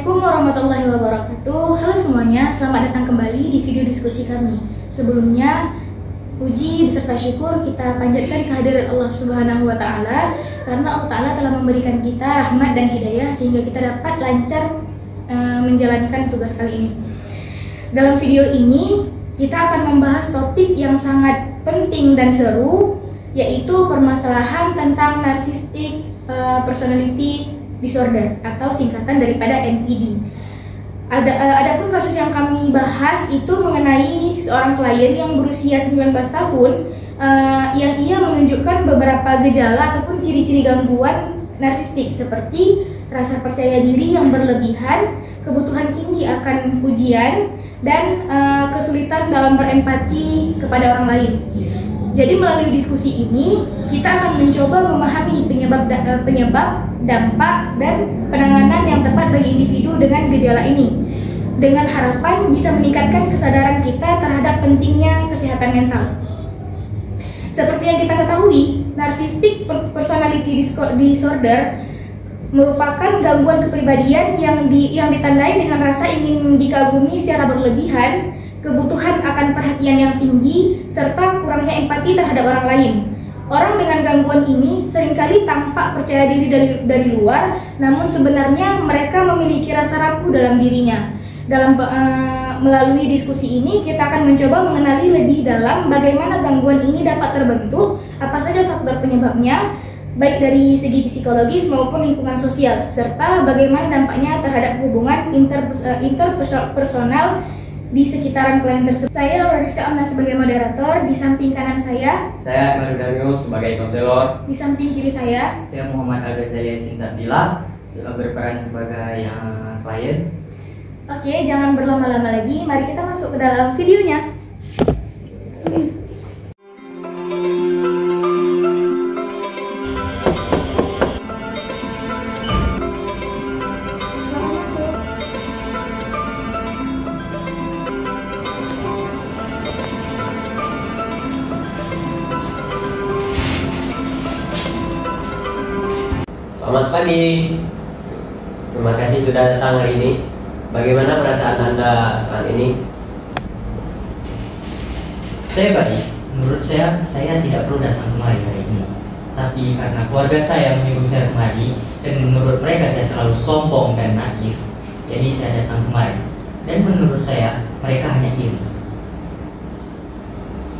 Assalamualaikum warahmatullahi wabarakatuh. Halo semuanya, selamat datang kembali di video diskusi kami. Sebelumnya, puji beserta syukur kita panjatkan kehadiran Allah Subhanahu wa Ta'ala, karena Allah Ta'ala telah memberikan kita rahmat dan hidayah sehingga kita dapat lancar menjalankan tugas kali ini. Dalam video ini, kita akan membahas topik yang sangat penting dan seru, yaitu permasalahan tentang narcissistic personality disorder atau singkatan daripada NPD. Adapun kasus yang kami bahas itu mengenai seorang klien yang berusia 19 tahun yang ia menunjukkan beberapa gejala ataupun ciri-ciri gangguan narsistik seperti rasa percaya diri yang berlebihan, kebutuhan tinggi akan pujian, dan kesulitan dalam berempati kepada orang lain. Jadi melalui diskusi ini kita akan mencoba memahami penyebab, dampak, dan penanganan yang tepat bagi individu dengan gejala ini, dengan harapan bisa meningkatkan kesadaran kita terhadap pentingnya kesehatan mental. Seperti yang kita ketahui, narcissistic personality disorder merupakan gangguan kepribadian yang ditandai dengan rasa ingin dikagumi secara berlebihan, kebutuhan akan perhatian yang tinggi, serta kurangnya empati terhadap orang lain. Orang dengan gangguan ini seringkali tampak percaya diri dari luar, namun sebenarnya mereka memiliki rasa rapuh dalam dirinya. Melalui diskusi ini, kita akan mencoba mengenali lebih dalam bagaimana gangguan ini dapat terbentuk, apa saja faktor penyebabnya, baik dari segi psikologis maupun lingkungan sosial, serta bagaimana dampaknya terhadap hubungan interpersonal di sekitaran klien tersebut. Saya Aurariska Amna sebagai moderator, di samping kanan saya Mario Darius sebagai konselor, di samping kiri saya Muhammad Al-Ghazali Sinsabila berperan sebagai klien. Oke, jangan berlama-lama lagi, mari kita masuk ke dalam videonya. Selamat pagi. Terima kasih sudah datang hari ini. Bagaimana perasaan Anda saat ini? Saya baik. Menurut saya tidak perlu datang kemari hari ini. Tapi karena keluarga saya menyuruh saya kemari, dan menurut mereka saya terlalu sombong dan naif, jadi saya datang kemari. Dan menurut saya mereka hanya iri.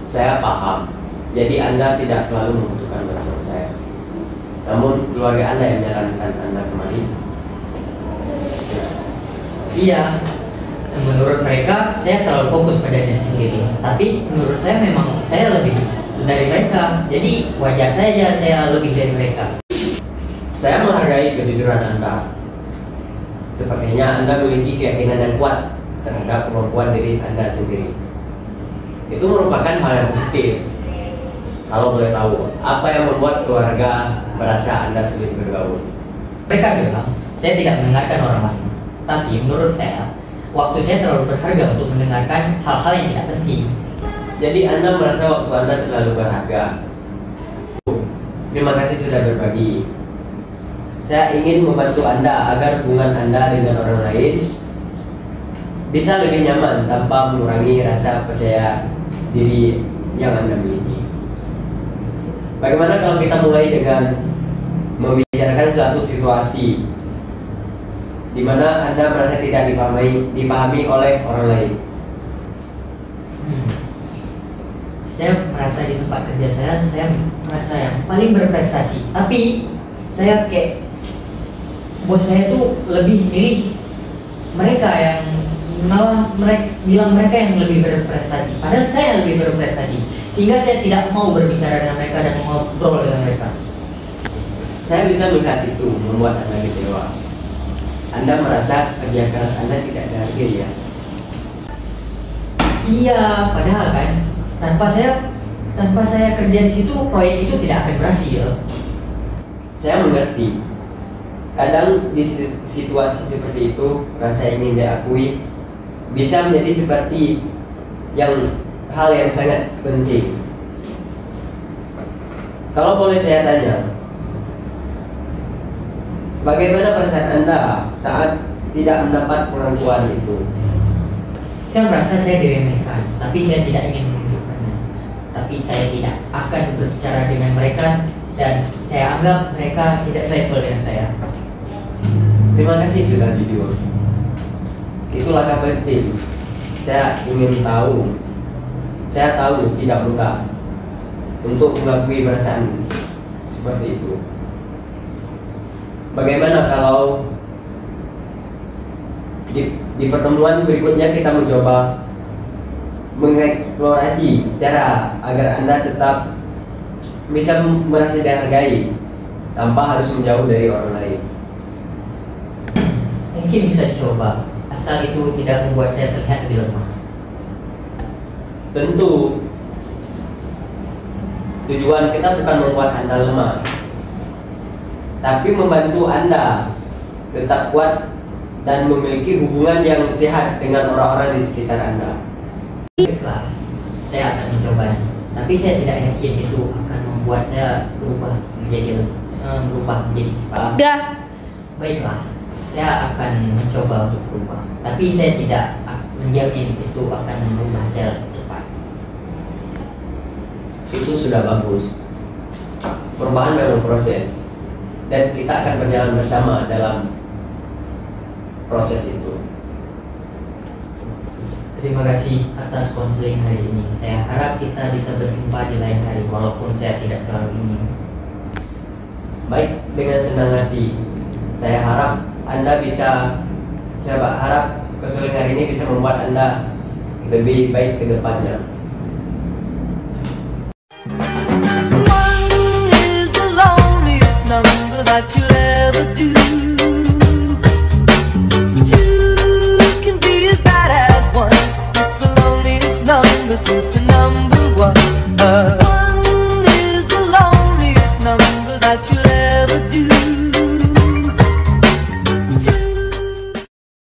Saya paham. Jadi Anda tidak terlalu membutuhkan bantuan saya. Namun keluarga Anda yang menyarankan Anda kemari. Iya, menurut mereka saya terlalu fokus pada diri sendiri. Tapi menurut saya memang saya lebih dari mereka. Jadi wajar saja saya lebih dari mereka. Saya menghargai kejujuran Anda. Sepertinya Anda memiliki keyakinan yang kuat terhadap kemampuan diri Anda sendiri. Itu merupakan hal yang positif. Kalau boleh tahu, apa yang membuat keluarga merasa Anda sulit bergaul? Mereka bilang saya tidak mendengarkan orang lain. Tapi menurut saya, waktu saya terlalu berharga untuk mendengarkan hal-hal yang tidak penting. Jadi Anda merasa waktu Anda terlalu berharga. Terima kasih sudah berbagi. Saya ingin membantu Anda agar hubungan Anda dengan orang lain bisa lebih nyaman tanpa mengurangi rasa percaya diri yang Anda miliki. Bagaimana kalau kita mulai dengan membicarakan suatu situasi di mana Anda merasa tidak dipahami oleh orang lain? Saya merasa di tempat kerja saya merasa yang paling berprestasi. Tapi saya kayak bos saya tuh lebih milih mereka yang malah bilang mereka yang lebih berprestasi. Padahal saya lebih berprestasi. Sehingga saya tidak mau berbicara dengan mereka dan ngobrol dengan mereka. Saya bisa melihat itu membuat Anda kecewa. Anda merasa kerja keras Anda tidak dihargai, ya? Iya, padahal kan tanpa saya kerja di situ, proyek itu tidak akan berhasil. Saya mengerti. Kadang di situasi seperti itu, rasa ingin diakui bisa menjadi seperti hal yang sangat penting. Kalau boleh saya tanya, bagaimana perasaan Anda saat tidak mendapat pengakuan itu. Saya merasa saya diremehkan, tapi saya tidak ingin menunjukkannya. Tapi saya tidak akan berbicara dengan mereka dan saya anggap mereka tidak selevel dengan saya. Terima kasih sudah jujur. Itu langkah penting. Saya ingin tahu. Saya tahu tidak mudah untuk mengakui perasaan seperti itu. Bagaimana kalau di pertemuan berikutnya kita mencoba mengeksplorasi cara agar Anda tetap bisa merasa dihargai tanpa harus menjauh dari orang lain. Mungkin bisa dicoba, asal itu tidak membuat saya terlihat lebih lemah. Tentu tujuan kita bukan membuat Anda lemah, tapi membantu Anda tetap kuat dan memiliki hubungan yang sehat dengan orang-orang di sekitar Anda. Baiklah, saya akan mencobanya. Tapi saya tidak yakin itu akan membuat saya berubah menjadi cepat. Udah. Baiklah, saya akan mencoba untuk berubah. Tapi saya tidak menjamin itu akan merubah saya cepat. Itu sudah bagus. Perubahan memang proses, dan kita akan berjalan bersama dalam proses itu. Terima kasih atas konseling hari ini. Saya harap kita bisa berjumpa di lain hari, walaupun saya tidak terlalu ingin. Baik, dengan senang hati. Saya harap konseling hari ini bisa membuat Anda lebih baik ke depannya.